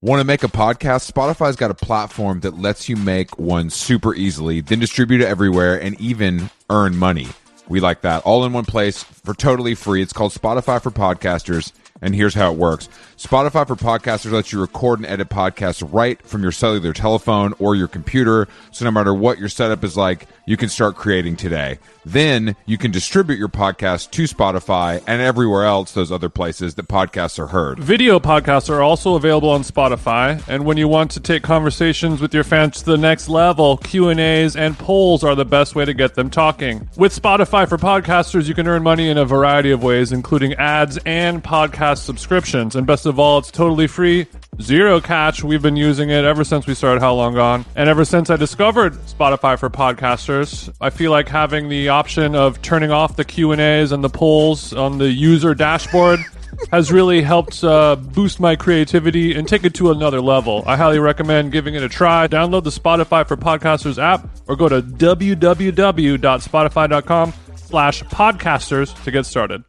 Want to make a podcast? Spotify's got a platform that lets you make one super easily, then distribute it everywhere, and even earn money. We like that. All in one place for totally free. It's called Spotify for Podcasters, and here's how it works. Spotify for Podcasters lets you record and edit podcasts right from your cellular telephone or your computer, so no matter what your setup is like, you can start creating today. Then you can distribute your podcast to Spotify and everywhere else, those other places that podcasts are heard. Video podcasts are also available on Spotify, and when you want to take conversations with your fans to the next level, Q&As and polls are the best way to get them talking. With Spotify for Podcasters, you can earn money in a variety of ways, including ads and podcast subscriptions. And best of all, it's totally free, zero catch. We've been using it ever since we started How Long Gone. And ever since I discovered Spotify for Podcasters, I feel like having the option of turning off the Q&As and the polls on the user dashboard has really helped boost my creativity and take it to another level. I highly recommend giving it a try. Download the Spotify for Podcasters app or go to www.spotify.com/podcasters to get started.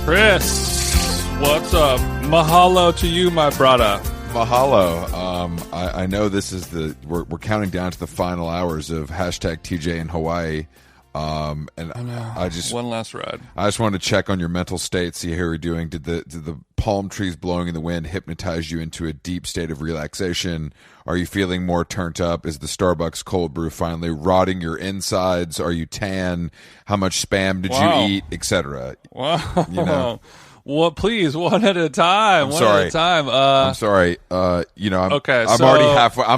Chris, what's up? Mahalo to you, my brother. Mahalo. I know this is we're counting down to the final hours of hashtag TJ in Hawaii. And I just one last ride. I just wanted to check on your mental state, see how you're doing. Did the palm trees blowing in the wind hypnotize you into a deep state of relaxation? Are you feeling more turned up? Is the Starbucks cold brew finally rotting your insides? Are you tan? How much spam did you eat, etc.? Wow. You know? Well, please, one at a time. I'm sorry. I'm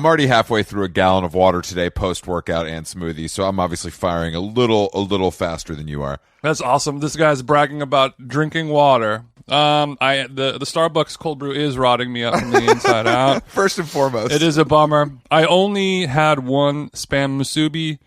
already halfway through a gallon of water today, post workout and smoothie. So I'm obviously firing a little faster than you are. That's awesome. This guy's bragging about drinking water. The Starbucks cold brew is rotting me up from the inside out. First and foremost, it is a bummer. I only had one spam musubi.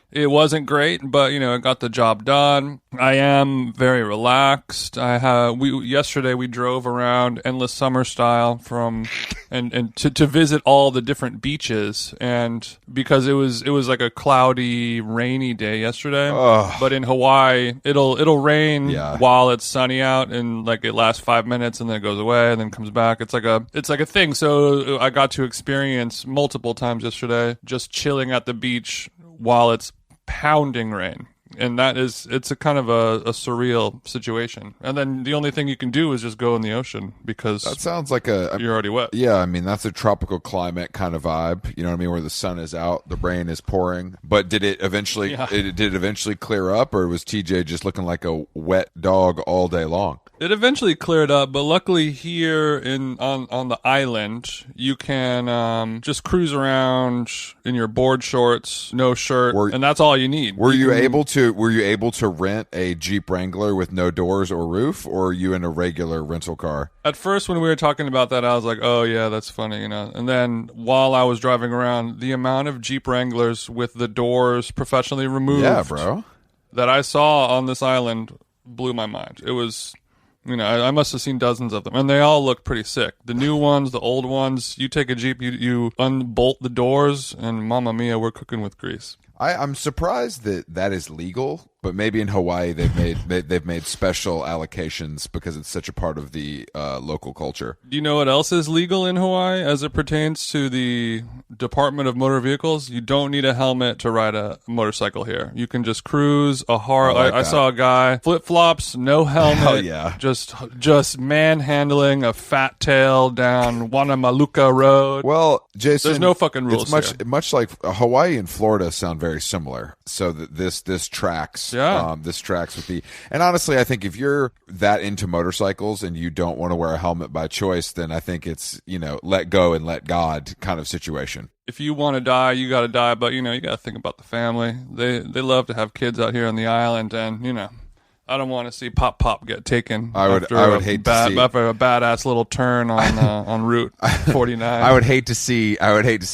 It wasn't great, but it got the job done. I am very relaxed. Yesterday we drove around Endless Summer Style to visit all the different beaches, and because it was like a cloudy, rainy day yesterday. But in Hawaii, it'll rain while it's sunny out, and like it lasts 5 minutes and then it goes away and then comes back. It's like a thing. So I got to experience multiple times yesterday just chilling at the beach while it's pounding rain, and it's a kind of a surreal situation. And then the only thing you can do is just go in the ocean, because that sounds like you're already wet. Yeah, I mean, that's a tropical climate kind of vibe, you know what I mean, where the sun is out, the rain is pouring. But did it eventually clear up, or was TJ just looking like a wet dog all day long? It eventually cleared up, but luckily here on the island, you can just cruise around in your board shorts, no shirt, and that's all you need. Were you able to rent a Jeep Wrangler with no doors or roof, or are you in a regular rental car? At first, when we were talking about that, I was like, "Oh yeah, that's funny," And then while I was driving around, the amount of Jeep Wranglers with the doors professionally removed, that I saw on this island blew my mind. It was. I must have seen dozens of them, and they all look pretty sick. The new ones, the old ones. You take a Jeep, you unbolt the doors, and mamma mia, we're cooking with grease. I'm surprised that is legal, but maybe in Hawaii they've made special allocations because it's such a part of the local culture. Do you know what else is legal in Hawaii as it pertains to the Department of Motor Vehicles? You don't need a helmet to ride a motorcycle here. You can just cruise a I saw a guy flip-flops, no helmet. Hell yeah. Just manhandling a fat tail down Wanamaluka Road. Well, Jason, there's no fucking rules. It's much like Hawaii and Florida sound very similar. So this tracks. Yeah. This tracks with and honestly, I think if you're that into motorcycles and you don't want to wear a helmet by choice, then I think it's, let go and let God kind of situation. If you want to die, you got to die, but you got to think about the family. They love to have kids out here on the island, and I don't want to see Pop get taken. I would hate to see after a badass little turn on Route 49. I would hate to see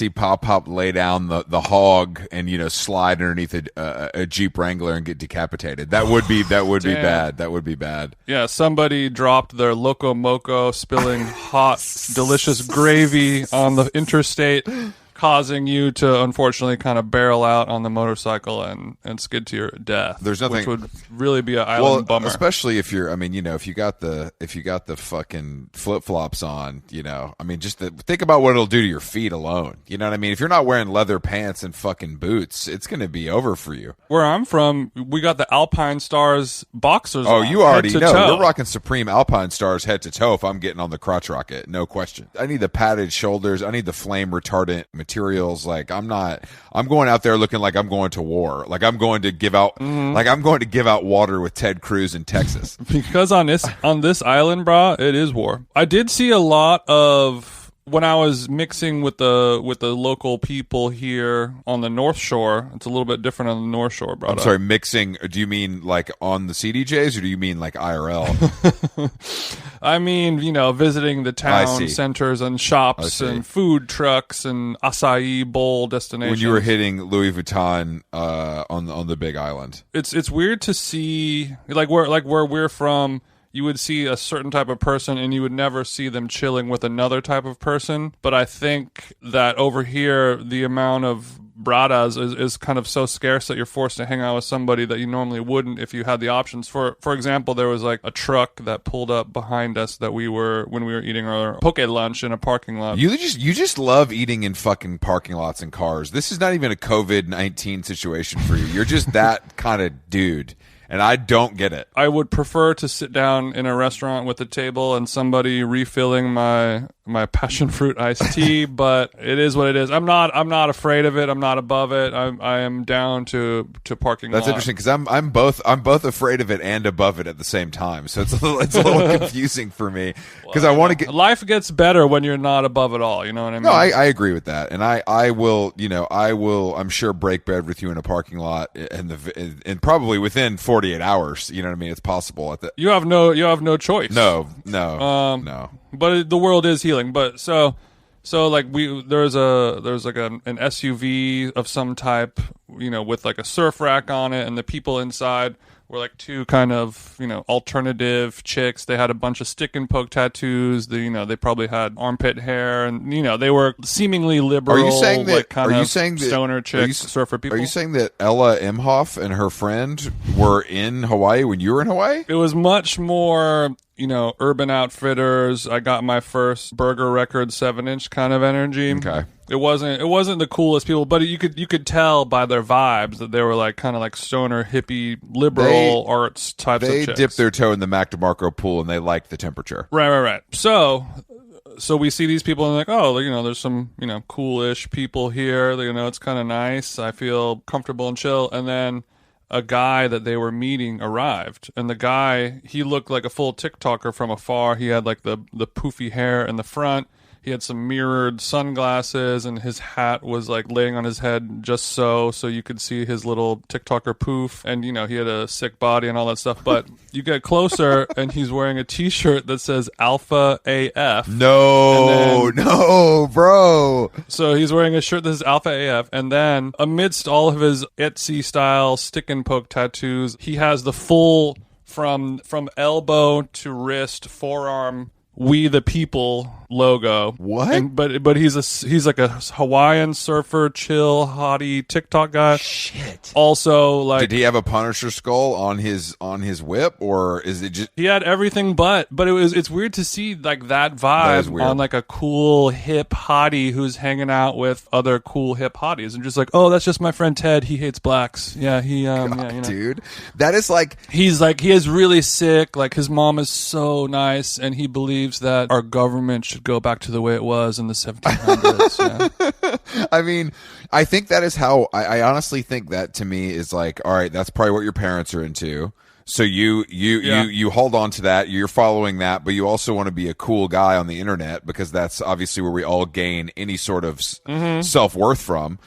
Pop lay down the hog and slide underneath a Jeep Wrangler and get decapitated. That would be bad. That would be bad. Yeah, somebody dropped their Loco Moco, spilling hot, delicious gravy on the interstate. causing you to unfortunately kind of barrel out on the motorcycle and skid to your death. There's nothing, which would really be an island bummer. Especially if you're, I mean, you know, if you got the fucking flip flops on, you know, I mean, think about what it'll do to your feet alone. You know what I mean? If you're not wearing leather pants and fucking boots, it's going to be over for you. Where I'm from, we got the Alpine Stars boxers. Oh, you already know. Toe. You're rocking Supreme Alpine Stars head to toe if I'm getting on the crotch rocket. No question. I need the padded shoulders. I need the flame retardant materials. Like I'm going out there looking like I'm going to war. Like I'm going to give out water with Ted Cruz in Texas. Because on this island, brah, it is war. I did see a lot of when I was mixing with the local people here on the North Shore. It's a little bit different on the North Shore, brother. I'm sorry, mixing. Do you mean like on the CDJs or do you mean like IRL? I mean, you know, visiting the town centers and shops and food trucks and acai bowl destinations. When you were hitting Louis Vuitton on the Big Island, it's weird to see like where we're from. You would see a certain type of person and you would never see them chilling with another type of person. But I think that over here, the amount of bradas is kind of so scarce that you're forced to hang out with somebody that you normally wouldn't if you had the options. For example, there was like a truck that pulled up behind us that when we were eating our poke lunch in a parking lot. You just love eating in fucking parking lots and cars. This is not even a COVID-19 situation for you. You're just that kind of dude. And I don't get it. I would prefer to sit down in a restaurant with a table and somebody refilling my passion fruit iced tea, but it is what it is. I'm not afraid of it. I'm not above it. I am down to parking lot. That's interesting because I'm both afraid of it and above it at the same time. So it's a little confusing for me because I want to get life gets better when you're not above it all. You know what I mean? No, I agree with that, and I will I'm sure break bread with you in a parking lot and probably within 48 hours. You know what I mean? It's possible. You have no choice. No. But the world is healing. But so like there's like an SUV of some type, you know, with like a surf rack on it, and the people inside were like two kind of, you know, alternative chicks. They had a bunch of stick and poke tattoos. They probably had armpit hair, and you know, they were seemingly liberal. Are you saying that? Like kind are you of saying that stoner chicks, surfer people? Are you saying that Ella Imhoff and her friend were in Hawaii when you were in Hawaii? It was much more, you know, Urban Outfitters. I got my first Burger Record 7-inch kind of energy. Okay. It wasn't the coolest people, but you could tell by their vibes that they were like kind of like stoner, hippie, liberal arts types of chicks. They dipped their toe in the Mac DeMarco pool and they liked the temperature. Right. So we see these people and like, oh, you know, there's some, you know, coolish people here. You know, it's kind of nice. I feel comfortable and chill. And then a guy that they were meeting arrived, and the guy, he looked like a full TikToker from afar. He had like the poofy hair in the front. He had some mirrored sunglasses, and his hat was like laying on his head just so you could see his little TikToker poof. And, you know, he had a sick body and all that stuff. But you get closer, and he's wearing a T-shirt that says Alpha AF. No, bro. So he's wearing a shirt that says Alpha AF. And then amidst all of his Etsy-style stick and poke tattoos, he has the full from elbow to wrist, forearm, We the People logo. What? But he's like a Hawaiian surfer, chill, hottie TikTok guy. Shit. Also, like, did he have a Punisher skull on his whip, or is it just? He had everything, but it's weird to see like that vibe on like a cool hip hottie who's hanging out with other cool hip hotties, and just like, oh, that's just my friend Ted. He hates blacks. Yeah, he God, yeah, you know. Dude, that is like he is really sick. Like his mom is so nice, and he believes that our government should go back to the way it was in the 1700s. Yeah. I mean, I think that is how I honestly think that to me is like, all right, that's probably what your parents are into. So you hold on to that. You're following that, but you also want to be a cool guy on the internet because that's obviously where we all gain any sort of self-worth from.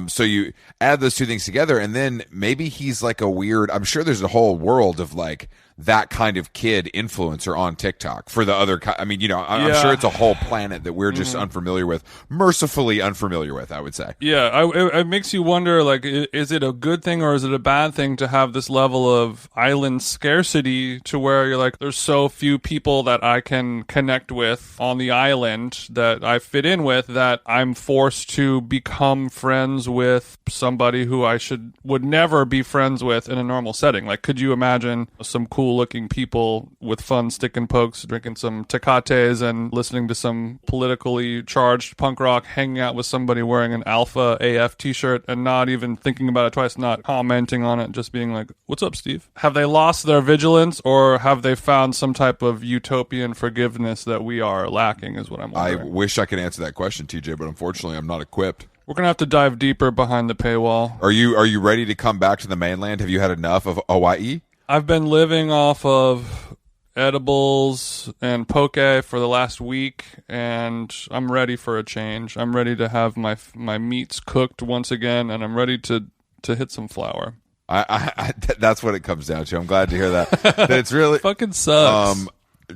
So you add those two things together, and then maybe he's like a weird. I'm sure there's a whole world of like that kind of kid influencer on TikTok for the other. I mean, I'm sure it's a whole planet that we're just unfamiliar with, mercifully unfamiliar with, I would say. Yeah, it makes you wonder, like, is it a good thing or is it a bad thing to have this level of island scarcity to where you're like, there's so few people that I can connect with on the island that I fit in with that I'm forced to become friends with somebody who I would never be friends with in a normal setting. Like, could you imagine some cool looking people with fun stick and pokes drinking some Tecates and listening to some politically charged punk rock, hanging out with somebody wearing an Alpha AF t-shirt and not even thinking about it twice, not commenting on it, just being like, what's up, Steve? Have they lost their vigilance, or have they found some type of utopian forgiveness that we are lacking, is what I'm wondering. I wish I could answer that question, TJ, but unfortunately I'm not equipped. We're going to have to dive deeper behind the paywall. Are you ready to come back to the mainland? Have you had enough of Hawaii? I've been living off of edibles and poke for the last week, and I'm ready for a change. I'm ready to have my meats cooked once again, and I'm ready to hit some flour. That's what it comes down to. I'm glad to hear that. That it's really fucking sucks.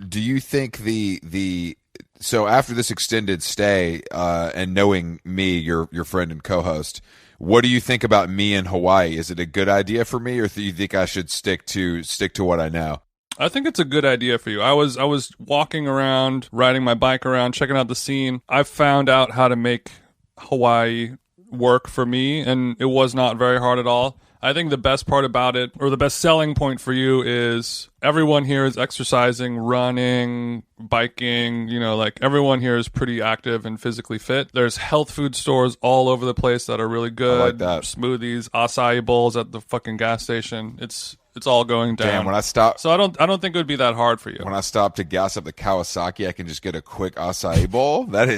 Do you think so after this extended stay, and knowing me, your friend and co-host, what do you think about me in Hawaii? Is it a good idea for me, or do you think I should stick to what I know? I think it's a good idea for you. I was walking around, riding my bike around, checking out the scene. I found out how to make Hawaii work for me, and it was not very hard at all. I think the best part about it, or the best selling point for you, is everyone here is exercising, running, biking, like everyone here is pretty active and physically fit. There's health food stores all over the place that are really good. I like that. Smoothies, acai bowls at the fucking gas station. It's all going down. Damn, when I stop, so I don't think it would be that hard for you. When I stop to gas up the Kawasaki, I can just get a quick acai bowl. That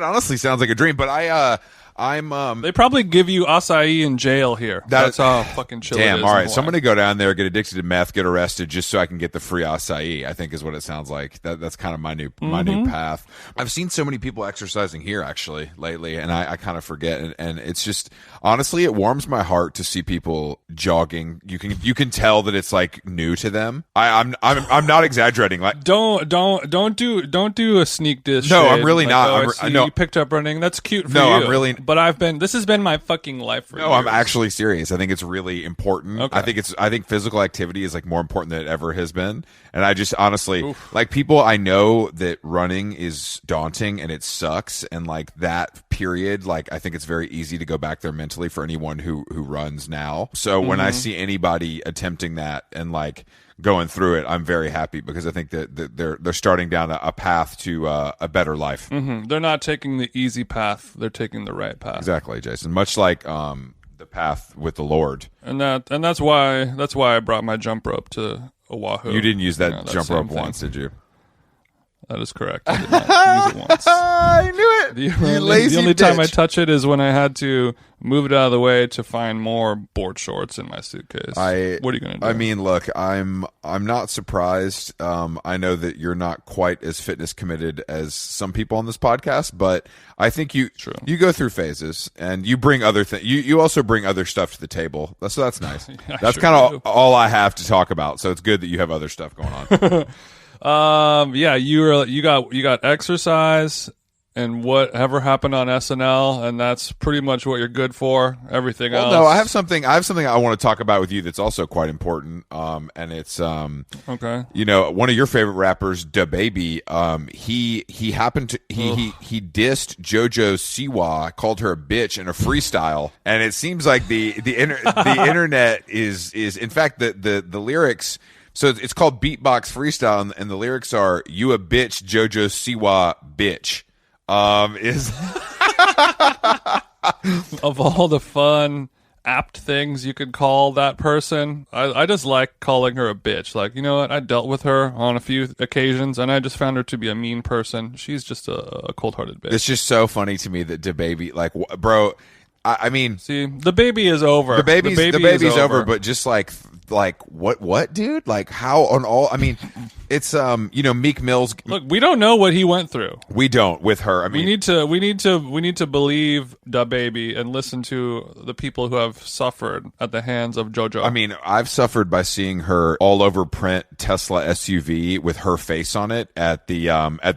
honestly sounds like a dream. But they probably give you acai in jail here. That's how fucking chill it is. Damn, all right. So I'm going to go down there, get addicted to meth, get arrested just so I can get the free acai, I think is what it sounds like. That's kind of my new path. I've seen so many people exercising here actually lately, and I kind of forget. And it's just, honestly, it warms my heart to see people jogging. You can tell that it's like new to them. I'm not exaggerating. Like, don't do a sneak diss. No, shade. I'm really not. You picked up running. That's cute for you. No, I'm really. But this has been my fucking life for years. No, I'm actually serious. I think it's really important. Okay. I think physical activity is like more important than it ever has been. And I just honestly, like, people, I know that running is daunting and it sucks. And like that period, like, I think it's very easy to go back there mentally for anyone who runs now. So when I see anybody attempting that and like going through it, I'm very happy, because I think that they're starting down a path to a better life. Mm-hmm. They're not taking the easy path; they're taking the right path. Exactly, Jason. Much like the path with the Lord. And that's why I brought my jump rope to Oahu. You didn't use that jump rope once, did you? That is correct. I did not use it once. I knew it. The only time I touch it is when I had to move it out of the way to find more board shorts in my suitcase. What are you going to do? I mean, look, I'm not surprised. I know that you're not quite as fitness committed as some people on this podcast, but I think you go through phases, and you bring other things. You also bring other stuff to the table. So that's nice. That's kind of all I have to talk about. So it's good that you have other stuff going on. You got exercise and whatever happened on SNL, and that's pretty much what you're good for. Everything else. No, I have something I want to talk about with you that's also quite important. And it's okay. One of your favorite rappers, DaBaby. He happened to he dissed JoJo Siwa, called her a bitch in a freestyle, and it seems like the internet is in fact the lyrics. So it's called Beatbox Freestyle, and the lyrics are, "You a bitch, JoJo Siwa, bitch." Of all the fun, apt things you could call that person, I just like calling her a bitch. Like, you know what? I dealt with her on a few occasions, and I just found her to be a mean person. She's just a cold-hearted bitch. It's just so funny to me that DaBaby, like, bro. I mean, see, DaBaby is over. The baby's over, but just like like what dude, like how on all, I mean, it's Meek Mill's, look, we don't know what he went through. We don't with her. I mean, we need to believe DaBaby and listen to the people who have suffered at the hands of JoJo. I mean, I've suffered by seeing her all over print Tesla SUV with her face on it at the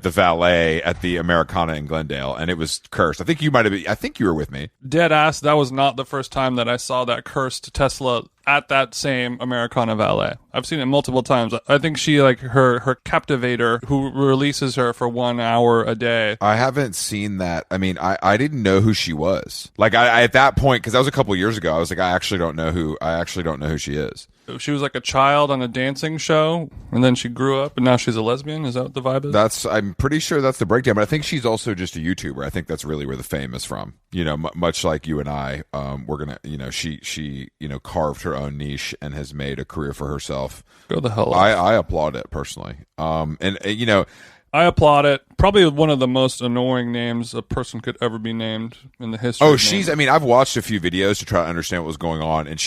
valet at the Americana in Glendale, and it was cursed. I think you were with me. Dead ass, that was not the first time that I saw that cursed Tesla at that same Americana valet. I've seen it multiple times. I think she, like, her captivator who releases her for 1 hour a day. I haven't seen that. I mean, I didn't know who she was. Like, I at that point, because that was a couple years ago, I was like, I actually don't know who she is. She was like a child on a dancing show, and then she grew up, and now she's a lesbian. Is that what the vibe is? I'm pretty sure that's the breakdown, but I think she's also just a YouTuber. I think that's really where the fame is from. You know, much like you and I, we're gonna, you know, she carved her own niche and has made a career for herself. Go the hell off. I applaud it personally. And you know, I applaud it. Probably one of the most annoying names a person could ever be named in the history. Oh, I mean, I've watched a few videos to try to understand what was going on, and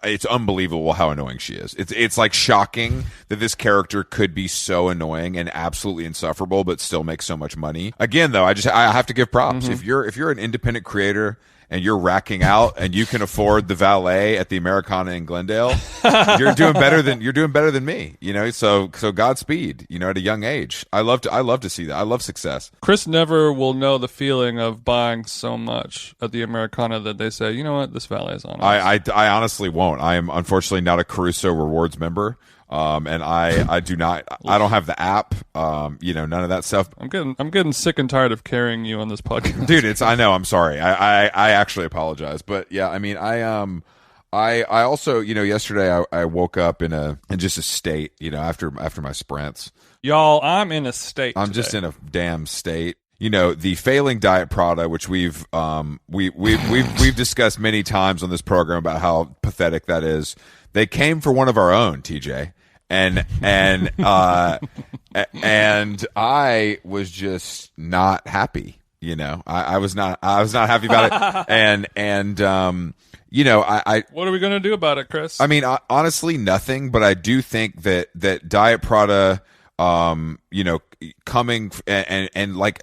it's unbelievable how annoying she is. It's like shocking that this character could be so annoying and absolutely insufferable, but still make so much money. Again, though, I have to give props. If you're an independent creator and you're racking out and you can afford the valet at the Americana in Glendale, you're doing better than me, you know? So Godspeed, you know, at a young age. I love to see that. I love success. Chris never will know the feeling of buying so much at the Americana that they say, you know what, this valet is on us. I honestly won't. I am unfortunately not a Caruso Rewards member. And I don't have the app, you know, none of that stuff. I'm getting sick and tired of carrying you on this podcast. Dude, I know, I'm sorry. I actually apologize. But yeah, I mean, I also, you know, yesterday I woke up in just a state, you know, after my sprints. Y'all, I'm in a state. I'm today. just in a damn state. You know, the failing Diet Prada, which we've discussed many times on this program about how pathetic that is. They came for one of our own, TJ. And I was just not happy, you know. I was not happy about it. And you know, what are we gonna do about it, Chris? I mean, honestly, nothing. But I do think that Diet Prada, you know, coming and like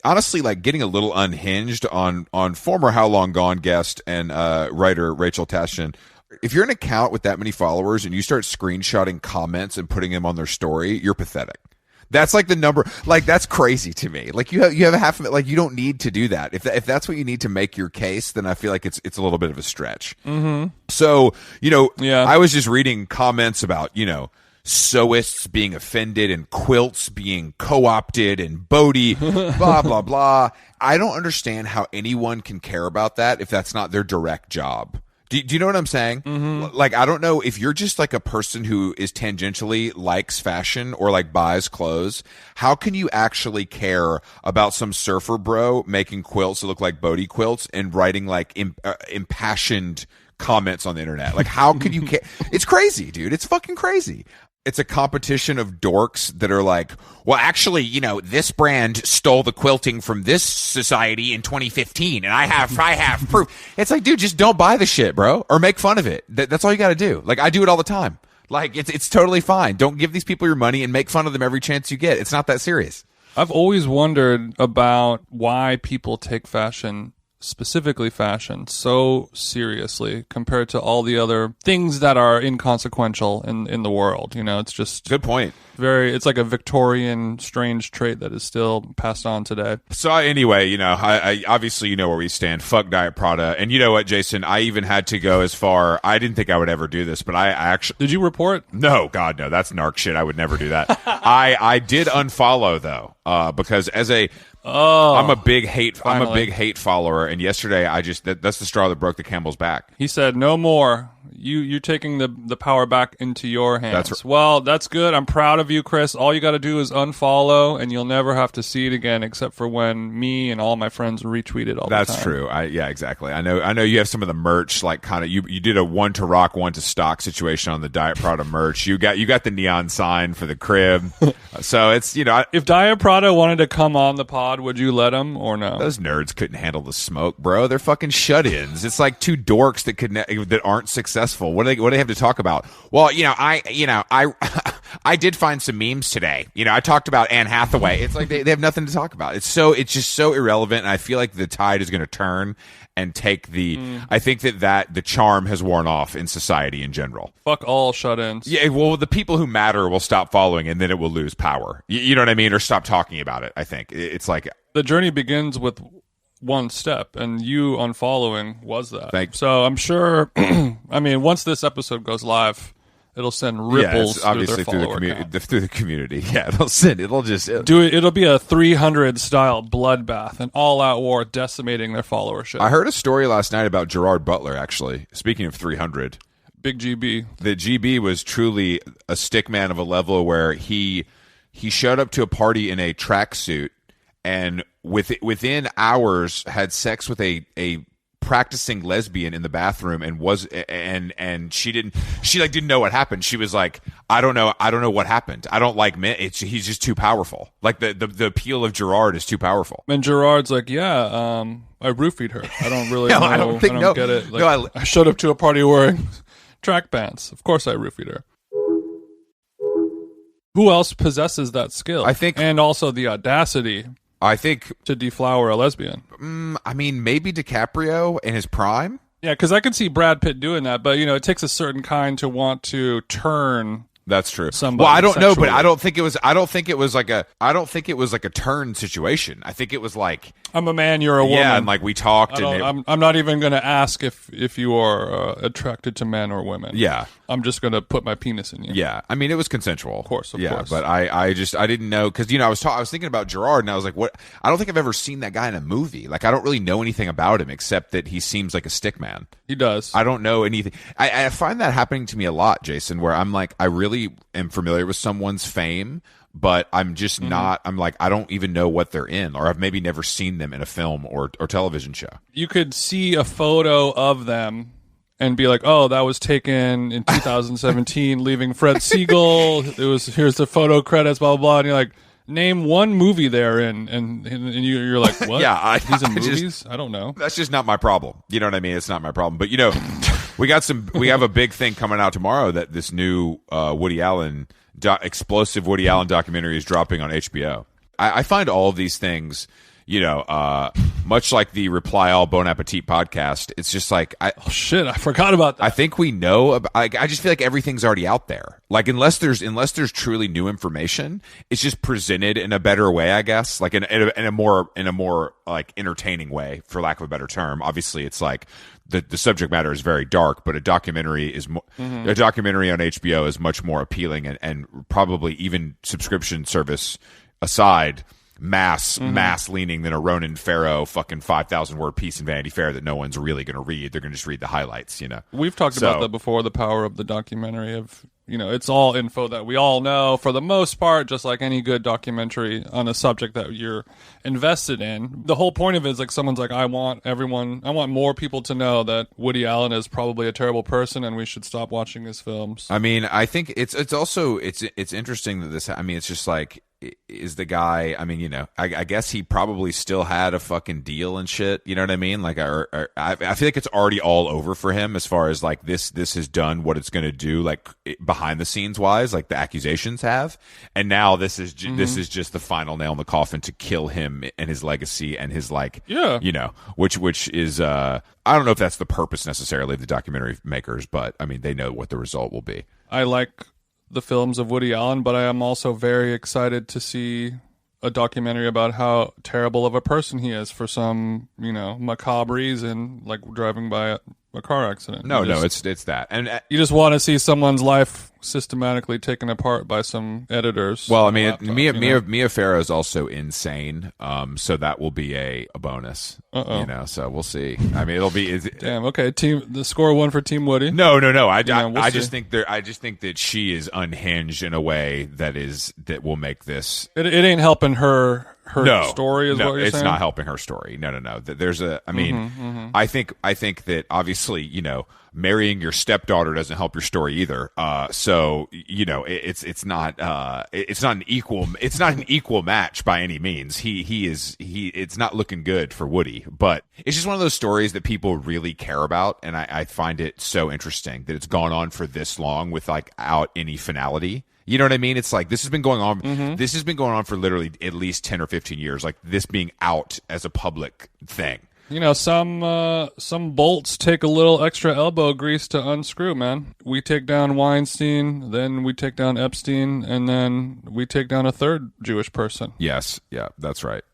honestly, like getting a little unhinged on former How Long Gone guest and writer Rachel Tashin. If you're an account with that many followers and you start screenshotting comments and putting them on their story, you're pathetic. That's like the number, like that's crazy to me. Like you have a half of it, like you don't need to do that. If that's what you need to make your case, then I feel like it's a little bit of a stretch. So, you know, yeah. I was just reading comments about, you know, sewists being offended and quilts being co-opted and Bodhi, blah, blah, blah. I don't understand how anyone can care about that if that's not their direct job. Do you know what I'm saying? Like, I don't know if you're just like a person who is tangentially likes fashion or like buys clothes. How can you actually care about some surfer bro making quilts that look like Bodhi quilts and writing like impassioned comments on the internet? Like, how could you care? It's crazy, dude. It's fucking crazy. It's a competition of dorks that are like, well, actually, you know, this brand stole the quilting from this society in 2015, and I have proof. It's like, dude, just don't buy the shit, bro, or make fun of it. That's all you got to do. Like, I do it all the time. Like, it's totally fine. Don't give these people your money and make fun of them every chance you get. It's not that serious. I've always wondered about why people take fashion, specifically fashion, so seriously compared to all the other things that are inconsequential in the world. You know, it's just good point. It's like a Victorian strange trait that is still passed on today. So anyway, you know, I obviously, you know where we stand. Fuck Diet Prada. And you know what, Jason, I even had to go as far. I didn't think I would ever do this, but I actually did. You report? No, God, no. That's narc shit. I would never do that. I did unfollow though, because I'm a big hate follower, and yesterday that's the straw that broke the camel's back. He said, "No more. You're taking the power back into your hands." That's right. Well, that's good. I'm proud of you, Chris. All you got to do is unfollow, and you'll never have to see it again, except for when me and all my friends retweet it all the time. That's true. Yeah, exactly. I know you have some of the merch, like kind of you did a one to rock, one to stock situation on the Diet Prada merch. You got the neon sign for the crib. So it's, you know, if Diet Prada wanted to come on the pod, would you let them or no? Those nerds couldn't handle the smoke, bro. They're fucking shut-ins. It's like two dorks that aren't successful successful. What do they have to talk about? Well, I did find some memes today. I talked about Anne Hathaway. It's like they have nothing to talk about. It's just so irrelevant. And I feel like the tide is going to turn and take I think that the charm has worn off in society in general. Fuck all shut-ins. Yeah, well, the people who matter will stop following, and then it will lose power. You know what I mean? Or stop talking about it, I think. It's like... The journey begins with one step, and you unfollowing was that. So I'm sure, once this episode goes live, it'll send ripples through their follower count. Through the community. Yeah, it'll be a 300 style bloodbath, an all-out war decimating their followership. I heard a story last night about Gerard Butler, actually. Speaking of 300. Big GB. The GB was truly a stick man of a level where he showed up to a party in a tracksuit and within hours had sex with a practicing lesbian in the bathroom and she didn't know what happened. She was like, I don't know what happened. I don't like men. He's just too powerful. Like the appeal of Gerard is too powerful. And Gerard's like, I roofied her. I don't really know. I don't get it. Like, I showed up to a party wearing track pants. Of course I roofied her. Who else possesses that skill? I think, and also the audacity. I think to deflower a lesbian. Maybe DiCaprio in his prime. Yeah, because I could see Brad Pitt doing that, but it takes a certain kind to want to turn. That's true. Somebody well, I don't sexually. know, but I don't think it was like a turn situation. I think it was like, I'm a man, you're a woman. Yeah, and like we talked. I'm not even going to ask if you are attracted to men or women. Yeah. I'm just going to put my penis in you. Yeah, it was consensual. Of course. But I didn't know because I was thinking about Gerard and I was like, what? I don't think I've ever seen that guy in a movie. Like I don't really know anything about him except that he seems like a stick man. He does. I don't know anything. I find that happening to me a lot, Jason, where I'm like, I really am familiar with someone's fame, but I'm just not. I'm like, I don't even know what they're in, or I've maybe never seen them in a film or television show. You could see a photo of them and be like, oh, that was taken in 2017, leaving Fred Siegel. Here's the photo credits, blah, blah, blah. And you're like, name one movie they're in. And you're like, what? Yeah, these are movies? I don't know. That's just not my problem. You know what I mean? It's not my problem. But, we have a big thing coming out tomorrow that this new Woody Allen, explosive Woody Allen documentary is dropping on HBO. I find all of these things... much like the Reply All Bon Appetit podcast, it's just like I forgot about that. I think we know. I just feel like everything's already out there. Like unless there's truly new information, it's just presented in a better way, I guess. Like in a more like entertaining way, for lack of a better term. Obviously, it's like the subject matter is very dark, but a documentary is a documentary on HBO is much more appealing and probably even subscription service aside. Mass leaning than a Ronan Farrow fucking 5,000 word piece in Vanity Fair that no one's really going to read. They're going to just read the highlights, We've talked about that before, the power of the documentary of, it's all info that we all know for the most part, just like any good documentary on a subject that you're invested in. The whole point of it is like someone's like, I want more people to know that Woody Allen is probably a terrible person and we should stop watching his films. I think it's also interesting that this, it's just like, is the guy, I guess he probably still had a fucking deal and shit, you know what I mean? Like, I feel like it's already all over for him as far as like this has done what it's going to do, like behind the scenes wise, like the accusations have, and now this is just the final nail in the coffin to kill him and his legacy and his like, which is I don't know if that's the purpose necessarily of the documentary makers, but they know what the result will be. I like the films of Woody Allen, but I am also very excited to see a documentary about how terrible of a person he is for some, macabre reason, like driving by a car accident. It's that. And you just want to see someone's life systematically taken apart by some editors. Well, Mia Farrow is also insane, so that will be a bonus. So we'll see. It'll be damn okay. The score one for Team Woody. No. I just think that she is unhinged in a way that will make this. It ain't helping her story is what you're saying? It's not helping her story. No. There's a, I think that obviously, marrying your stepdaughter doesn't help your story either. So it's not an equal match by any means. It's not looking good for Woody, but it's just one of those stories that people really care about, and I find it so interesting that it's gone on for this long without any finality. You know what I mean? It's like this has been going on. Mm-hmm. This has been going on for literally at least 10 or 15 years. Like this being out as a public thing. Some bolts take a little extra elbow grease to unscrew, man. We take down Weinstein, then we take down Epstein, and then we take down a third Jewish person. Yes, yeah, that's right.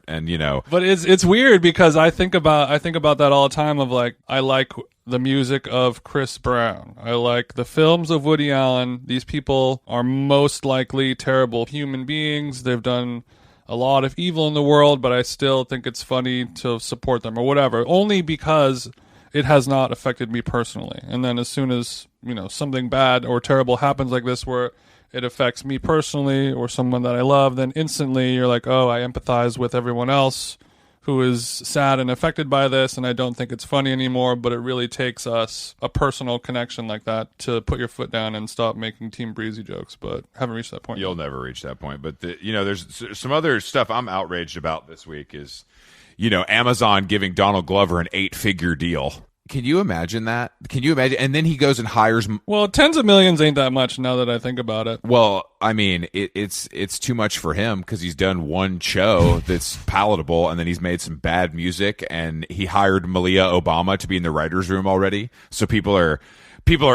And but it's weird because I think about that all the time. Of like, I like the music of Chris Brown. I like the films of Woody Allen. These people are most likely terrible human beings. They've done a lot of evil in the world, but I still think it's funny to support them or whatever, only because it has not affected me personally. And then as soon as, something bad or terrible happens like this where it affects me personally or someone that I love, then instantly you're like, oh, I empathize with everyone else who is sad and affected by this, and I don't think it's funny anymore, but it really takes us a personal connection like that to put your foot down and stop making Team Breezy jokes, but haven't reached that point You'll yet. never reach that point. But, there's some other stuff I'm outraged about this week is, Amazon giving Donald Glover an 8-figure deal. Can you imagine that? And then he goes and hires. Well, tens of millions ain't that much now that I think about it. Well, I mean, it's too much for him because he's done one show that's palatable, and then he's made some bad music, and he hired Malia Obama to be in the writers' room already. So people are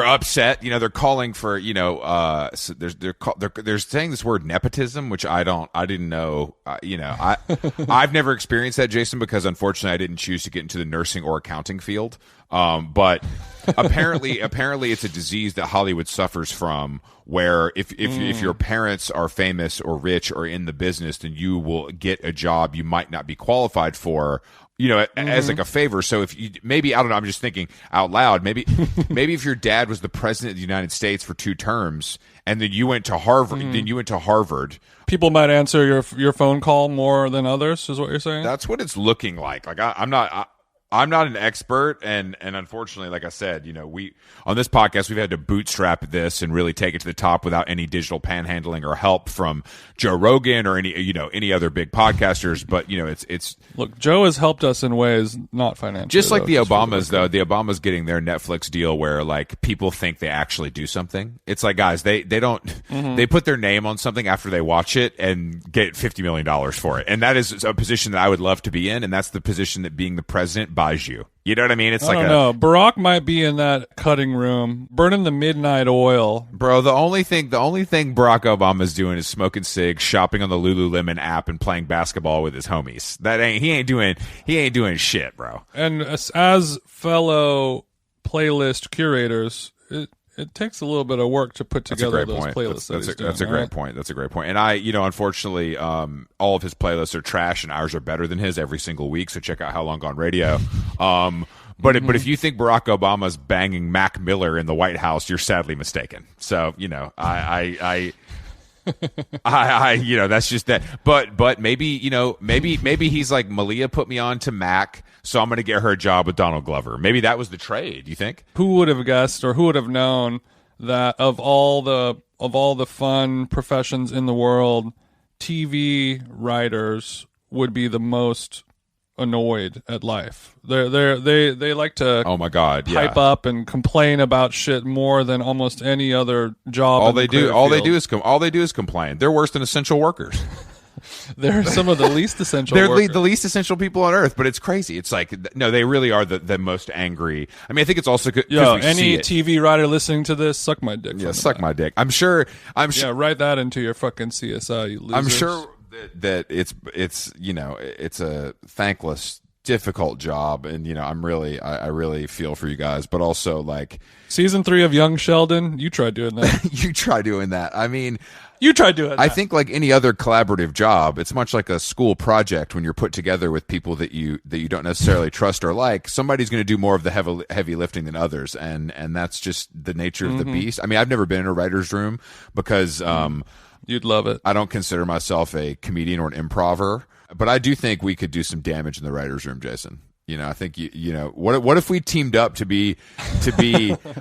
upset. They're calling for so they're saying this word nepotism, which I didn't know. I've never experienced that, Jason, because unfortunately I didn't choose to get into the nursing or accounting field. But apparently it's a disease that Hollywood suffers from, where if your parents are famous or rich or in the business, then you will get a job you might not be qualified for, as like a favor. So if you, maybe, I don't know, I'm just thinking out loud, maybe if your dad was the president of the United States for 2 terms and then you went to Harvard, people might answer your phone call more than others, is what you're saying? That's what it's looking like. Like I'm not an expert, and unfortunately, like I said, we on this podcast we've had to bootstrap this and really take it to the top without any digital panhandling or help from Joe Rogan or any other big podcasters. But it's look, Joe has helped us in ways not financially. Just like the Obamas, though, the Obamas getting their Netflix deal where like people think they actually do something. It's like, guys, they don't they put their name on something after they watch it and get $50 million for it, and that is a position that I would love to be in, and that's the position that being the president buys you. You know what I mean? It's I don't know. Barack might be in that cutting room, burning the midnight oil. Bro, the only thing Barack Obama's doing is smoking cigs, shopping on the Lululemon app, and playing basketball with his homies. He ain't doing shit, bro. And as fellow playlist curators, it takes a little bit of work to put together those playlists. That's a great point. That's a great point. And I, unfortunately, all of his playlists are trash, and ours are better than his every single week. So check out How Long Gone Radio. But if you think Barack Obama's banging Mac Miller in the White House, you're sadly mistaken. So I that's just that. But maybe he's like, Malia put me on to Mac, so I'm going to get her a job with Donald Glover. Maybe that was the trade. You think? Who would have guessed, or who would have known that of all the fun professions in the world, TV writers would be the most annoyed at life. They like to, oh my god, hype up and complain about shit more than almost any other job. All they do is complain. They're worse than essential workers. They're some of the least essential. They're workers. the least essential people on earth, but it's crazy. It's like, no, they really are the most angry. I mean, I think it's also good. Any TV writer listeking to this, suck my dick. Yeah, suck my dick. I'm sure. Yeah, write that into your fucking CSI. You losers. I'm sure that it's a thankless, difficult job, and I really feel for you guys, but also like season 3 of Young Sheldon, you try doing that. You try doing that. I mean, you try doing that. I think like any other collaborative job, it's much like a school project when you're put together with people that you don't necessarily trust or like. Somebody's going to do more of the heavy lifting than others, and that's just the nature of the beast. I mean, I've never been in a writer's room because you'd love it. I don't consider myself a comedian or an improver, but I do think we could do some damage in the writer's room, Jason. I think what if we teamed up to be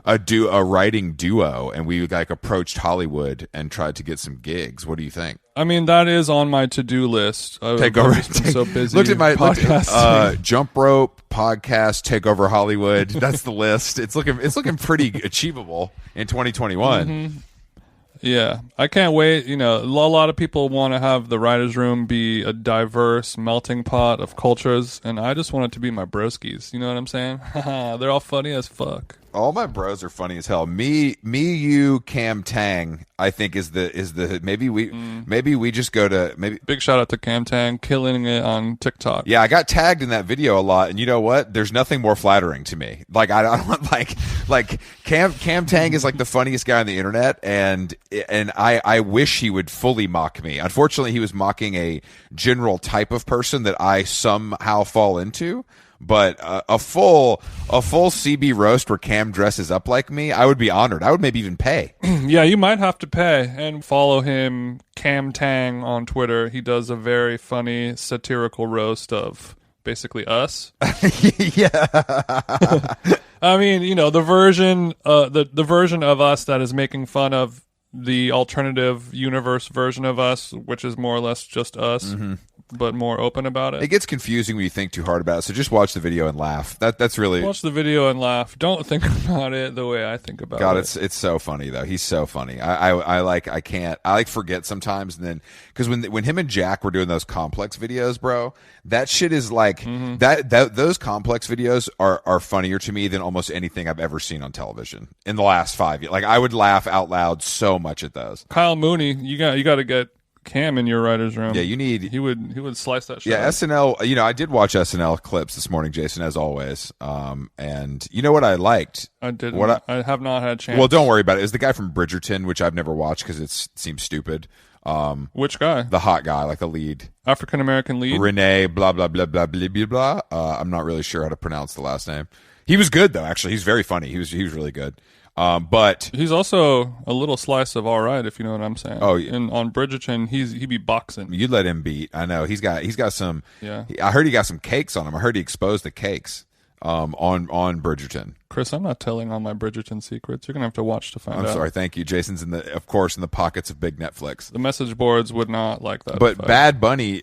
a writing duo, and we like approached Hollywood and tried to get some gigs? What do you think? I mean, that is on my to-do list. Take over. So busy. Looked at jump rope podcast. Take over Hollywood. That's the list. It's looking pretty achievable in 2021. Mm-hmm. Yeah, I can't wait. A lot of people want to have the writer's room be a diverse melting pot of cultures, and I just want it to be my broskies. You know what I'm saying? They're all funny as fuck. All my bros are funny as hell. Me, you, Cam Tang, I think is the maybe we just go to maybe. Big shout out to Cam Tang, killing it on TikTok. Yeah, I got tagged in that video a lot, and you know what? There's nothing more flattering to me. Like I don't like Cam Tang is like the funniest guy on the internet, and I wish he would fully mock me. Unfortunately, he was mocking a general type of person that I somehow fall into. But a full CB roast where Cam dresses up like me, I would be honored. I would maybe even pay. Yeah, you might have to pay. And follow him, Cam Tang, on Twitter. He does a very funny satirical roast of basically us. Yeah. I mean, the version of us that is making fun of the alternative universe version of us, which is more or less just us. Mm-hmm. But more open about it. It gets confusing when you think too hard about it. So just watch the video and laugh. That's really watch the video and laugh. Don't think about it the way I think about it. God, it's so funny though. He's so funny. I forget sometimes, and then because when him and Jack were doing those complex videos, bro, that shit is like that. Those complex videos are funnier to me than almost anything I've ever seen on television in the last 5 years. Like I would laugh out loud so much at those. Kyle Mooney, you got to get Cam in your writer's room. Yeah, you need. He would slice that shit. Yeah, up. SNL. I did watch SNL clips this morning, Jason, as always. And you know what I liked? I didn't. I have not had a chance. Well, don't worry about it. It's the guy from Bridgerton, which I've never watched because it seems stupid. Which guy? The hot guy, like the lead, African American lead, Renee. Blah blah blah blah blah blah blah. I'm not really sure how to pronounce the last name. He was good though. Actually, he's very funny. He was really good. But he's also a little slice of all right, if you know what I'm saying. Oh, yeah. And on Bridgerton, he be boxing. You'd let him beat. I know he's got some. Yeah, I heard he got some cakes on him. I heard he exposed the cakes. On Bridgerton. Chris, I'm not telling all my Bridgerton secrets. You're gonna have to watch to find out. I'm sorry. Thank you. Jason's in the pockets of big Netflix. The message boards would not like that. But Bad Bunny,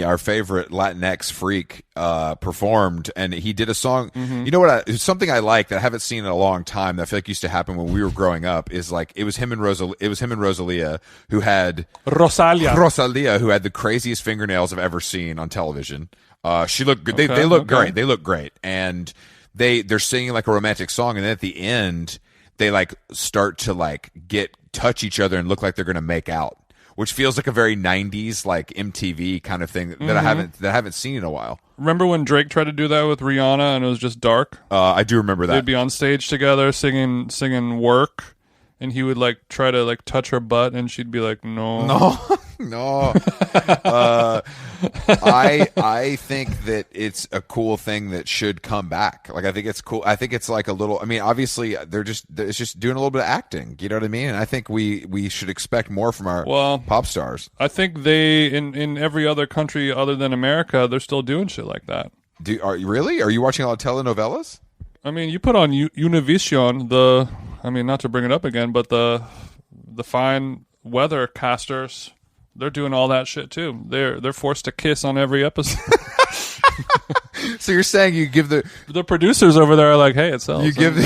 our favorite Latinx freak, performed, and he did a song. Mm-hmm. You know what? Something I like that I haven't seen in a long time that I feel like used to happen when we were growing up is like it was him and Rosalia who had Rosalia who had the craziest fingernails I've ever seen on television. She looked good. They look great. They look great, and they're singing like a romantic song, and then at the end they like start to like touch each other and look like they're gonna make out, which feels like a very 90s like MTV kind of thing that I haven't seen in a while. Remember when Drake tried to do that with Rihanna and it was just dark? I do remember that. They'd be on stage together singing "Work," and he would like try to like touch her butt, and she'd be like, "No." I think that it's a cool thing that should come back. Like I think it's cool. I think it's like a little. I mean, obviously it's just doing a little bit of acting. You know what I mean? And I think we should expect more from our pop stars. I think they in every other country other than America, they're still doing shit like that. Are you really? Are you watching a lot of telenovelas? I mean, you put on Univision, not to bring it up again, but the fine weather casters, they're doing all that shit too. They're forced to kiss on every episode. So you're saying you give the producers over there are like, hey, it sells. You give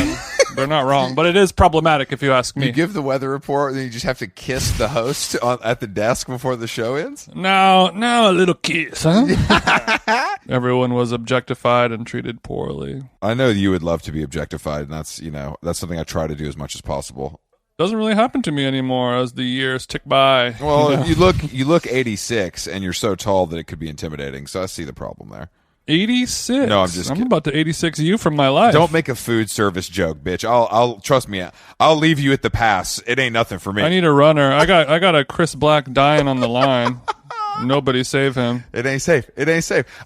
they're not wrong, but it is problematic if you ask me. You give the weather report, and then you just have to kiss the host at the desk before the show ends. Now a little kiss, huh? Everyone was objectified and treated poorly. I know you would love to be objectified, and that's something I try to do as much as possible. Doesn't really happen to me anymore as the years tick by. Well, you look 86, and you're so tall that it could be intimidating. So I see the problem there. 86? No, I'm just kidding. About to 86 you from my life. Don't make a food service joke, bitch. I'll trust me. I'll leave you at the pass. It ain't nothing for me. I need a runner. I got a Chris Black dying on the line. Nobody save him. It ain't safe.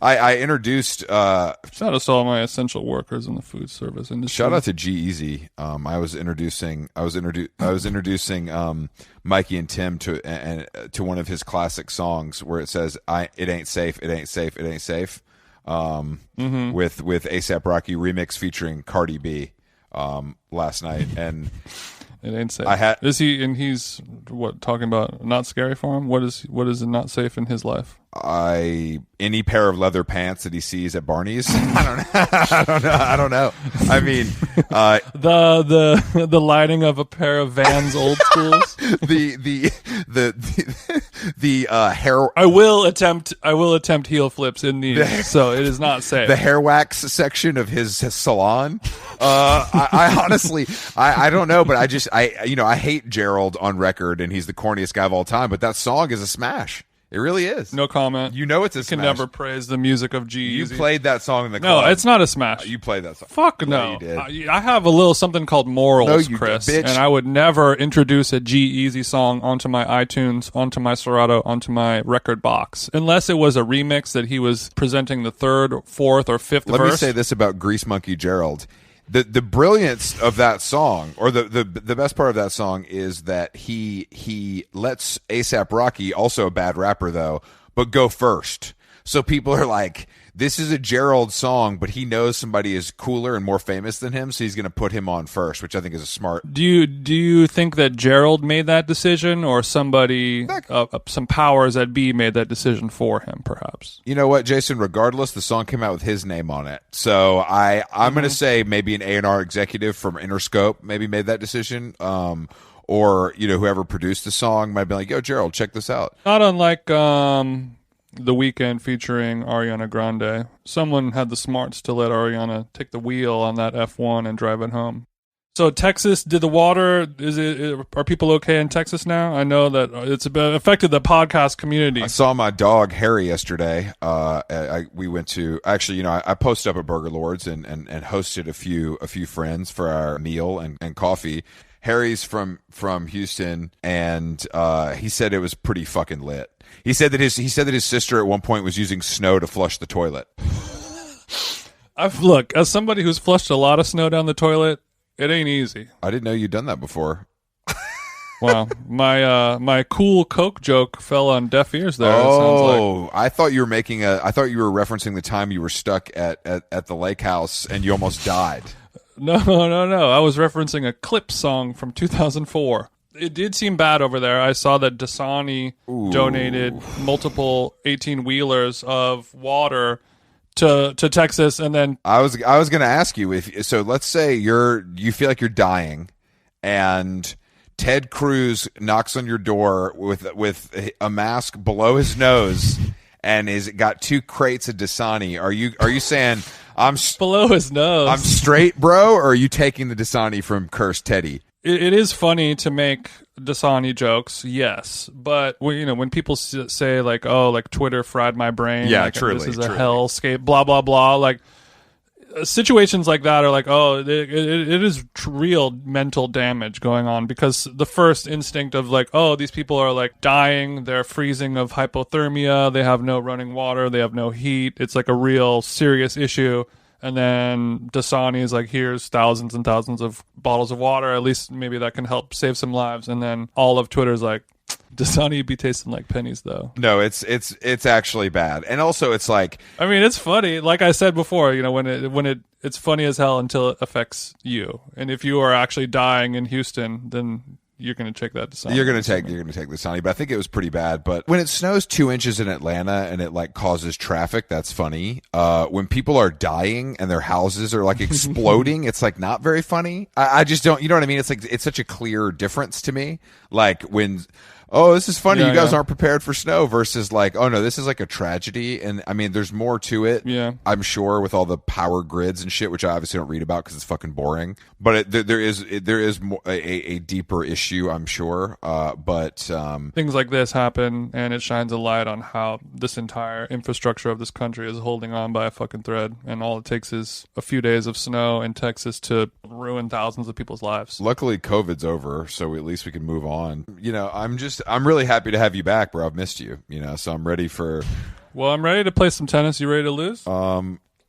I introduced shout out to all my essential workers in the food service industry. Shout out to G-Eazy. I was introducing Mikey and Tim to one of his classic songs where it says it ain't safe, it ain't safe, it ain't safe. with ASAP Rocky remix featuring Cardi B last night, and it ain't safe. Is he? And he's what talking about? Not scary for him. What is not safe in his life? Any pair of leather pants that he sees at Barney's. I don't know. I mean, the lighting of a pair of Vans old schools. the hair. I will attempt heel flips in these, so it is not safe. The hair wax section of his salon. I honestly, I don't know, but I hate Gerald on record, and he's the corniest guy of all time. But that song is a smash. It really is. No comment. You know it's a smash. Can smash. never praise the music of G-Eazy. You played that song in the club. No, it's not a smash. You played that song. Fuck no. You did. I have a little something called morals, no, you Chris, bitch. and I would never introduce a G-Eazy song onto my iTunes, onto my Serato, onto my record box, unless it was a remix that he was presenting the third, fourth, or fifth verse. Let me say this about Grease Monkey Gerald. The brilliance of that song, or the best part of that song, is that he lets ASAP Rocky, also a bad rapper though, but go first. So people are like, this is a Gerald song, but he knows somebody is cooler and more famous than him, so he's going to put him on first, which I think is a smart. Do you think that Gerald made that decision, or somebody, some powers that be made that decision for him, perhaps? You know what, Jason? Regardless, the song came out with his name on it, so I'm going to say maybe an A&R executive from Interscope maybe made that decision. Or whoever produced the song might be like, "Yo, Gerald, check this out." Not unlike The Weeknd featuring Ariana Grande. Someone had the smarts to let Ariana take the wheel on that F1 and drive it home. So Texas, did the water? Are people okay in Texas now? I know that it's affected the podcast community. I saw my dog Harry yesterday. We went to I posted up at Burger Lords and hosted a few friends for our meal and coffee. Harry's from Houston, and he said it was pretty fucking lit. He said that his sister at one point was using snow to flush the toilet. Look, as somebody who's flushed a lot of snow down the toilet, it ain't easy. I didn't know you'd done that before. Wow, my cool Coke joke fell on deaf ears there. Oh, I thought you were referencing the time you were stuck at the lake house and you almost died. No. I was referencing a Clip song from 2004. It did seem bad over there. I saw that Dasani donated multiple 18-wheelers of water to Texas, and then I was going to ask you so. Let's say you feel like you're dying, and Ted Cruz knocks on your door with a mask below his nose, and got 2 crates of Dasani. Are you saying? I'm below his nose. I'm straight, bro, or are you taking the Dasani from Cursed Teddy? It is funny to make Dasani jokes, yes, but when people say like, "Oh, like Twitter fried my brain," yeah, like, truly, this is a hellscape, blah blah blah, like situations like that are like, oh, it is real mental damage going on, because the first instinct of like, oh, these people are like dying, they're freezing of hypothermia, they have no running water, they have no heat, it's like a real serious issue. And then Dasani is like, here's thousands and thousands of bottles of water, at least maybe that can help save some lives. And then all of Twitter's like, Dasani be tasting like pennies, though. No, it's actually bad, and also it's like, I mean, it's funny. Like I said before, it's funny as hell until it affects you. And if you are actually dying in Houston, then you're going to take that Dasani. You're going to take Dasani, but I think it was pretty bad. But when it snows 2 inches in Atlanta and it like causes traffic, that's funny. When people are dying and their houses are like exploding, it's like not very funny. I just don't. You know what I mean? It's like it's such a clear difference to me. Like when. Oh, this is funny. You guys aren't prepared for snow versus like, oh no, this is like a tragedy. And I mean, there's more to it. Yeah. I'm sure with all the power grids and shit, which I obviously don't read about because it's fucking boring. But there is more, a deeper issue, I'm sure. But things like this happen, and it shines a light on how this entire infrastructure of this country is holding on by a fucking thread. And all it takes is a few days of snow in Texas to ruin thousands of people's lives. Luckily, COVID's over, so at least we can move on. I'm really happy to have you back, bro. I've missed you, so I'm ready for... Well, I'm ready to play some tennis. You ready to lose?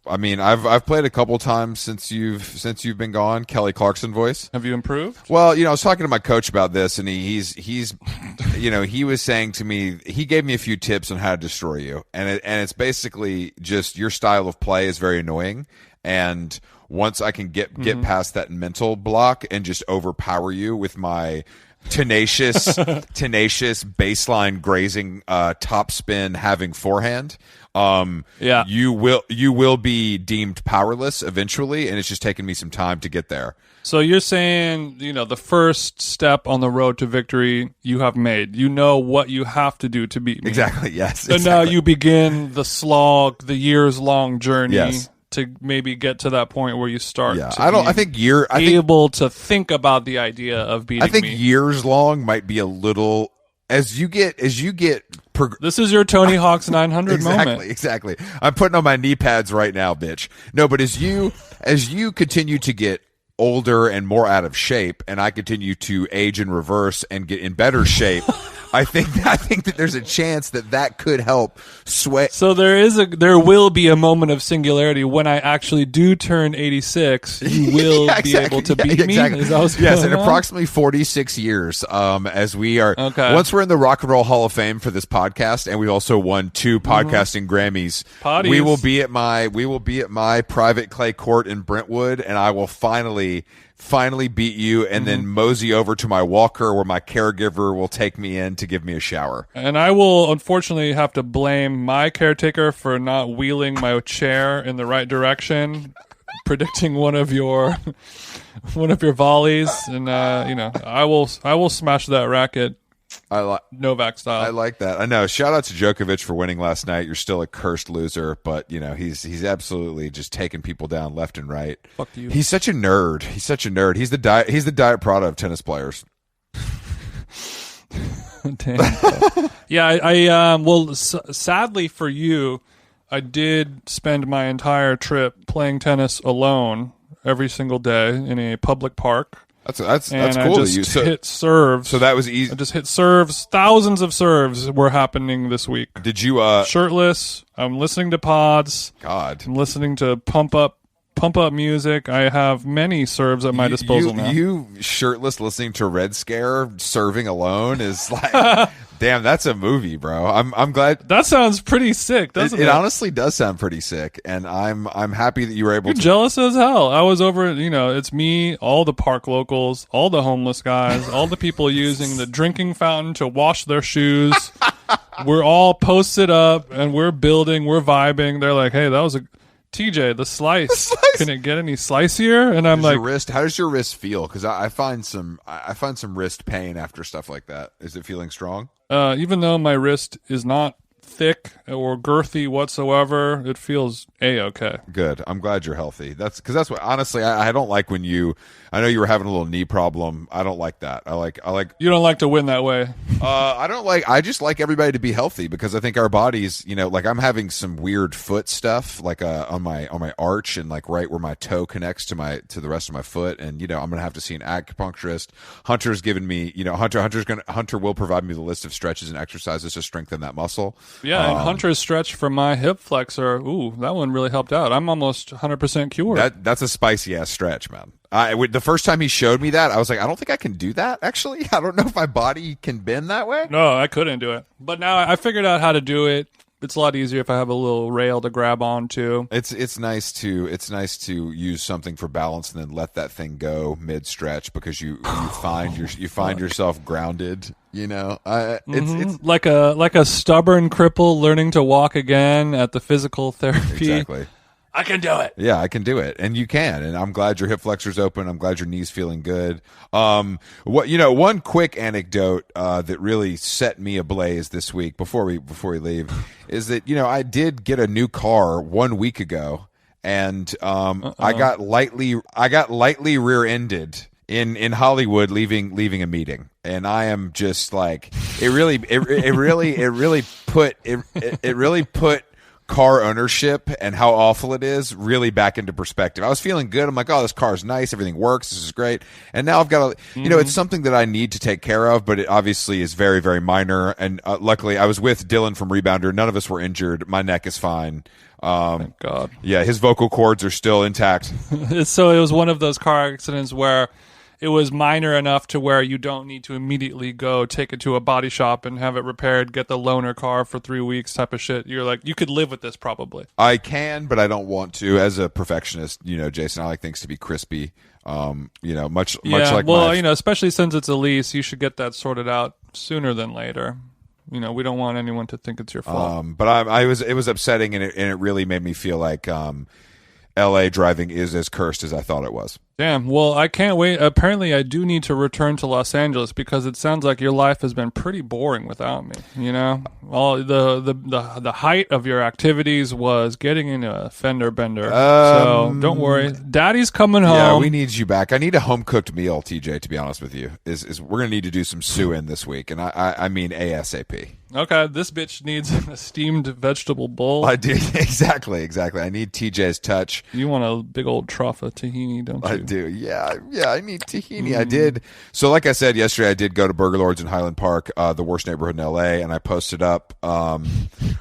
I mean, I've played a couple times since you've been gone. Kelly Clarkson voice. Have you improved? Well, I was talking to my coach about this, and he's he was saying to me, he gave me a few tips on how to destroy you, and it's basically just your style of play is very annoying, and once I can get past that mental block and just overpower you with my tenacious baseline grazing top spin having forehand, you will be deemed powerless eventually, and it's just taken me some time to get there. So you're saying, the first step on the road to victory you have made. You know what you have to do to beat me. Exactly, yes. And now you begin the slog, the years-long journey. Yes. To maybe get to that point where you start. Yeah, I think able to think about the idea of beating me. I think years long might be a little as you get. This is your Tony Hawk's 900 moment. Exactly. I'm putting on my knee pads right now, bitch. No, but as you continue to get older and more out of shape, and I continue to age in reverse and get in better shape. I think that there's a chance that could help sway. So there will be a moment of singularity when I actually do turn 86. You will be able to beat me. Is that what's yes, going in on? approximately 46 years. As we are once we're in the Rock and Roll Hall of Fame for this podcast, and we also won 2 podcasting Grammys. Potties. We will be at my private clay court in Brentwood, and I will finally beat you, and then mosey over to my walker where my caregiver will take me in to give me a shower. And I will unfortunately have to blame my caretaker for not wheeling my chair in the right direction, predicting one of your volleys, and I will smash that racket. Novak style. I like that. I know. Shout out to Djokovic for winning last night. You're still a cursed loser, but he's absolutely just taking people down left and right. Fuck you. He's such a nerd. He's the Diet Prada of tennis players. Damn. Yeah, sadly for you, I did spend my entire trip playing tennis alone every single day in a public park. That's cool. I just hit serves. So that was easy. I just hit serves. Thousands of serves were happening this week. Did you shirtless? I'm listening to pods. God, I'm listening to pump up music. I have many serves at my disposal now. You shirtless listening to Red Scare serving alone is like damn, that's a movie, bro. I'm glad. That sounds pretty sick, doesn't it? It honestly does sound pretty sick, and I'm happy that you were able to. Jealous as hell. I was over, it's me, all the park locals, all the homeless guys, all the people using the drinking fountain to wash their shoes. We're all posted up, and we're building, we're vibing. They're like, hey, that was a TJ, the slice. Can it get any slicier? And I'm like, how does your wrist feel? Because I find some wrist pain after stuff like that. Is it feeling strong? Even though my wrist is not thick or girthy whatsoever, it feels A-okay. Good. I'm glad you're healthy. That's what honestly I don't like when I know you were having a little knee problem. I don't like that. I like You don't like to win that way. I just like everybody to be healthy, because I think our bodies, like I'm having some weird foot stuff, like on my arch and like right where my toe connects to the rest of my foot, and I'm gonna have to see an acupuncturist. Hunter's given me, Hunter will provide me the list of stretches and exercises to strengthen that muscle. Yeah, and Hunter's stretch for my hip flexor, ooh, that one really helped out. I'm almost 100% cured. That's a spicy ass stretch, man. The first time he showed me that, I was like, I don't think I can do that, actually. I don't know if my body can bend that way. No, I couldn't do it. But now I figured out how to do it. It's a lot easier if I have a little rail to grab onto. It's nice to use something for balance and then let that thing go mid stretch, because you find yourself grounded. It's like a stubborn cripple learning to walk again at the physical therapy. Exactly. I can do it. Yeah, I can do it, and you can. And I'm glad your hip flexor's open. I'm glad your knee's feeling good. One quick anecdote that really set me ablaze this week before we leave is that I did get a new car 1 week ago, and I got lightly rear-ended in Hollywood leaving a meeting, and I am just like it really put car ownership and how awful it is really back into perspective. I was feeling good. I'm like, oh, this car's nice. Everything works. This is great. And now I've got it's something that I need to take care of, but it obviously is very, very minor. And luckily I was with Dylan from Rebounder. None of us were injured. My neck is fine. Thank God. Yeah, his vocal cords are still intact. So it was one of those car accidents where it was minor enough to where you don't need to immediately go take it to a body shop and have it repaired, get the loaner car for 3 weeks type of shit. You're like, you could live with this probably. I can, but I don't want to. As a perfectionist, Jason, I like things to be crispy. Much like well, especially since it's a lease, you should get that sorted out sooner than later. We don't want anyone to think it's your fault. But it was upsetting, and it really made me feel like L.A. driving is as cursed as I thought it was. Damn. Well, I can't wait. Apparently, I do need to return to Los Angeles because it sounds like your life has been pretty boring without me. All the height of your activities was getting in a fender bender. So don't worry, Daddy's coming home. Yeah, we need you back. I need a home cooked meal, TJ. To be honest with you, is we're gonna need to do some suin this week, and I mean ASAP. Okay, this bitch needs a steamed vegetable bowl. I do. Exactly. I need TJ's touch. You want a big old trough of tahini, don't you? I do. Yeah, I need tahini. I did. So like I said yesterday, I did go to Burger Lords in Highland Park, the worst neighborhood in LA, and I posted up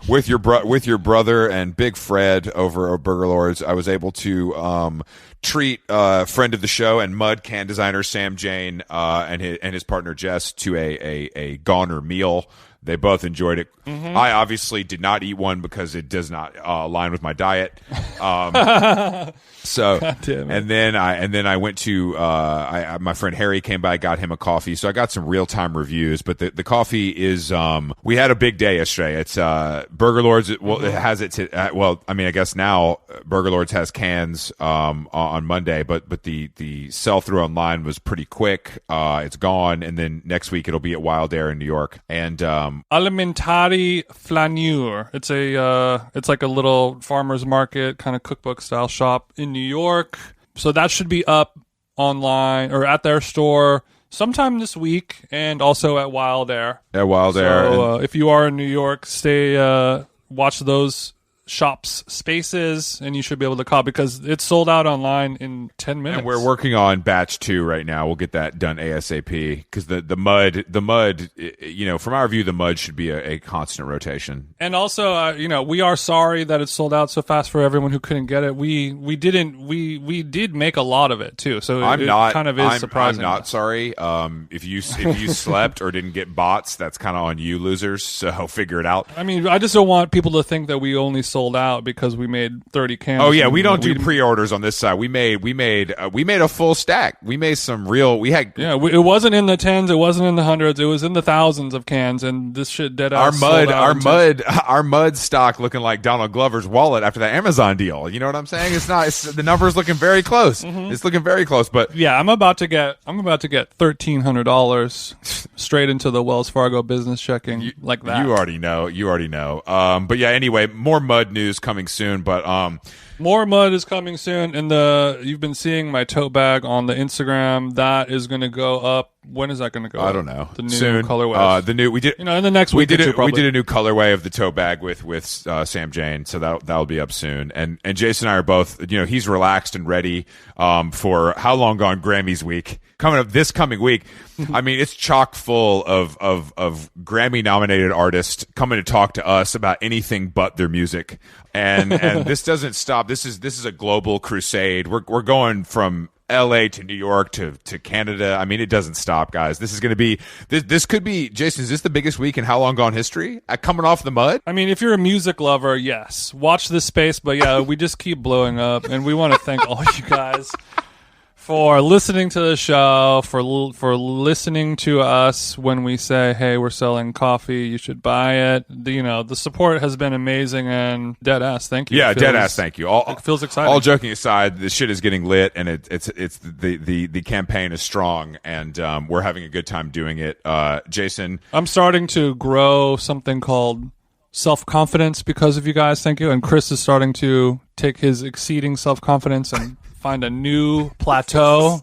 with your brother and Big Fred over at Burger Lords. I was able to treat friend of the show and mud can designer Sam Jane and his partner Jess to a goner meal. They both enjoyed it. Mm-hmm. I obviously did not eat one because it does not align with my diet. So, and then I went to my friend Harry came by, got him a coffee. So I got some real time reviews. But the coffee is we had a big day yesterday. It's Burger Lords. It has it. I guess now Burger Lords has cans on Monday, but the sell through online was pretty quick. It's gone, and then next week it'll be at Wild Air in New York. And Alimentari Flaneur. It's like a little farmer's market kind of cookbook style shop in New York. So that should be up online or at their store sometime this week, and also at Wild Air. At Wild Air. So if you are in New York, watch those shops spaces, and you should be able to call because it's sold out online in 10 minutes. And we're working on batch 2 right now. We'll get that done ASAP because the mud, from our view, the mud should be a constant rotation. And also, we are sorry that it sold out so fast for everyone who couldn't get it. We did make a lot of it too, so it kind of is surprising. I'm not sorry. If you slept or didn't get bots, that's kind of on you, losers. So figure it out. I mean, I just don't want people to think that we only sold out because we made 30 cans. Oh yeah, we don't do pre-orders on this side. We made a full stack. We made some real. It wasn't in the tens. It wasn't in the hundreds. It was in the thousands of cans. And this shit dead ass. Our mud stock looking like Donald Glover's wallet after that Amazon deal. You know what I'm saying? The number's looking very close. Mm-hmm. It's looking very close. But yeah, I'm about to get $1,300 straight into the Wells Fargo business checking like that. You already know. But yeah. Anyway, more mud news coming soon. But more mud is coming soon. And you've been seeing my tote bag on the Instagram. That is going to go up. When is that going to go? I don't know. The new soon. colorway. We did. In the next week. We did a new colorway of the tote bag with Sam Jane. So that'll be up soon. And Jason and I are both. He's relaxed and ready for How Long Gone Grammys week coming up this coming week. I mean, it's chock full of Grammy nominated artists coming to talk to us about anything but their music. And this doesn't stop. This is a global crusade. We're going from LA to New York to Canada. I mean, it doesn't stop, guys. This is going to be this could be, Jason, is this the biggest week in How Long Gone history? Coming off the mud? I mean, if you're a music lover, yes. Watch this space, but yeah, we just keep blowing up, and we want to thank all you guys for listening to the show, for listening to us when we say, hey, we're selling coffee, you should buy it. The support has been amazing, and dead ass, thank you. Yeah, dead ass, thank you. It feels exciting. All joking aside, the shit is getting lit, and it's the campaign is strong, and we're having a good time doing it. Jason, I'm starting to grow something called self-confidence because of you guys, thank you. And Chris is starting to take his exceeding self-confidence and find a new plateau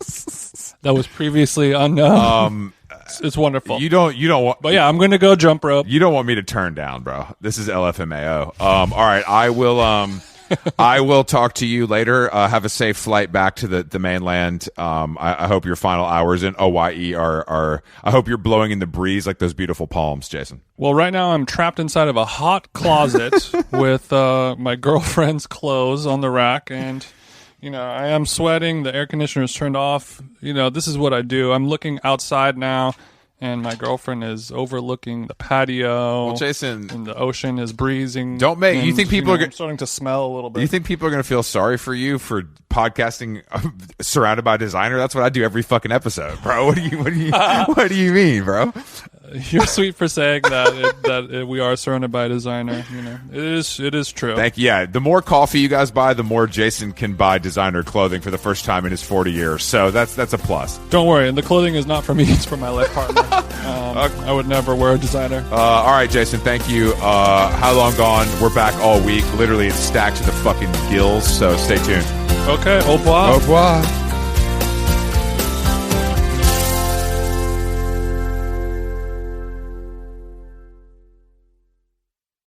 that was previously unknown. It's wonderful. You don't want, but yeah, I'm going to go jump rope. You don't want me to turn down, bro. This is LFMAO. All right, I will. I will talk to you later. Have a safe flight back to the mainland. I hope your final hours in Hawaii are I hope you're blowing in the breeze like those beautiful palms, Jason. Well, right now I'm trapped inside of a hot closet with my girlfriend's clothes on the rack, and I am sweating. The air conditioner is turned off. This is what I do. I'm looking outside now, and my girlfriend is overlooking the patio. Well, Jason, and the ocean is breezing. You think people are I'm starting to smell a little bit. You think people are going to feel sorry for you for podcasting surrounded by designer? That's what I do every fucking episode, bro. What do you mean, bro? You're sweet for saying that we are surrounded by a designer. It is true. Thank you. Yeah, the more coffee you guys buy, the more Jason can buy designer clothing for the first time in his 40 years. So that's a plus. Don't worry, and the clothing is not for me; it's for my life partner. I would never wear a designer. All right, Jason. Thank you. How long gone? We're back all week. Literally, it's stacked to the fucking gills. So stay tuned. Okay. Au revoir. Au revoir.